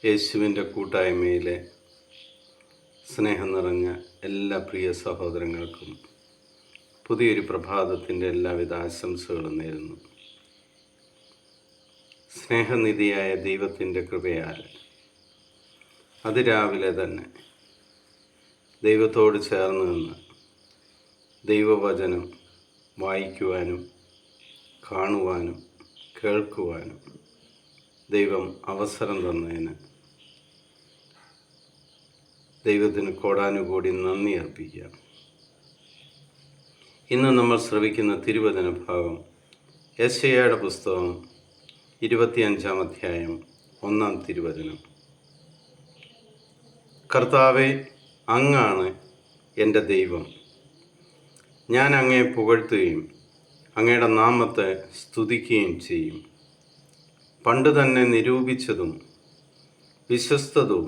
യേശുവിൻ്റെ കൂട്ടായ്മയിലെ സ്നേഹം നിറഞ്ഞ എല്ലാ പ്രിയ സഹോദരങ്ങൾക്കും പുതിയൊരു പ്രഭാതത്തിൻ്റെ എല്ലാവിധ ആശംസകളും നേരുന്നു. സ്നേഹനിധിയായ ദൈവത്തിൻ്റെ കൃപയാൽ അതിരാവിലെ തന്നെ ദൈവത്തോട് ചേർന്ന് നിന്ന് ദൈവവചനം വായിക്കുവാനും കാണുവാനും കേൾക്കുവാനും ദൈവം അവസരം തന്നതിന് ദൈവത്തിന് കോടാനുകൂടി നന്ദി അർപ്പിക്കാം. ഇന്ന് നമ്മൾ ശ്രവിക്കുന്ന തിരുവചന ഭാഗം യെശയ്യായുടെ പുസ്തകം 25-ാം അധ്യായം 1-ാം തിരുവചനം. കർത്താവേ, അങ്ങാണ് എൻ്റെ ദൈവം. ഞാൻ അങ്ങയെ പുകഴ്ത്തുകയും അങ്ങയുടെ നാമത്തെ സ്തുതിക്കുകയും ചെയ്യും. പണ്ട് തന്നെ നിരൂപിച്ചതും വിശ്വസ്തവും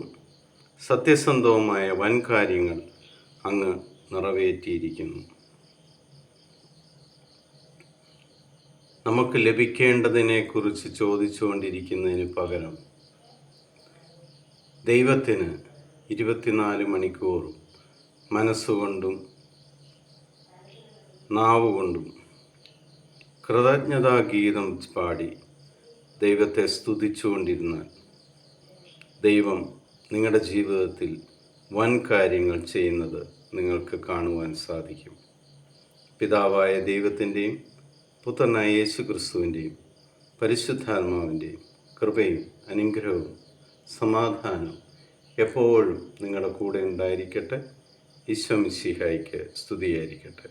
സത്യസന്ധവുമായ വൻകാര്യങ്ങൾ അങ്ങ് നിറവേറ്റിയിരിക്കുന്നു. നമുക്ക് ലഭിക്കേണ്ടതിനെക്കുറിച്ച് ചോദിച്ചുകൊണ്ടിരിക്കുന്നതിന് പകരം ദൈവത്തിന് 24 മണിക്കൂർ മനസ്സുകൊണ്ടും നാവുകൊണ്ടും കൃതജ്ഞതാഗീതം പാടി ദൈവത്തെ സ്തുതിച്ചുകൊണ്ടിരുന്നാൽ ദൈവം നിങ്ങളുടെ ജീവിതത്തിൽ വൻ കാര്യങ്ങൾ ചെയ്യുന്നത് നിങ്ങൾക്ക് കാണുവാൻ സാധിക്കും. പിതാവായ ദൈവത്തിൻ്റെയും പുത്രനായ യേശു ക്രിസ്തുവിൻ്റെയും പരിശുദ്ധാത്മാവിൻ്റെയും കൃപയും അനുഗ്രഹവും സമാധാനവും എപ്പോഴും നിങ്ങളുടെ കൂടെ ഉണ്ടായിരിക്കട്ടെ. ഈശോ മിശിഹായ്ക്ക് സ്തുതിയായിരിക്കട്ടെ.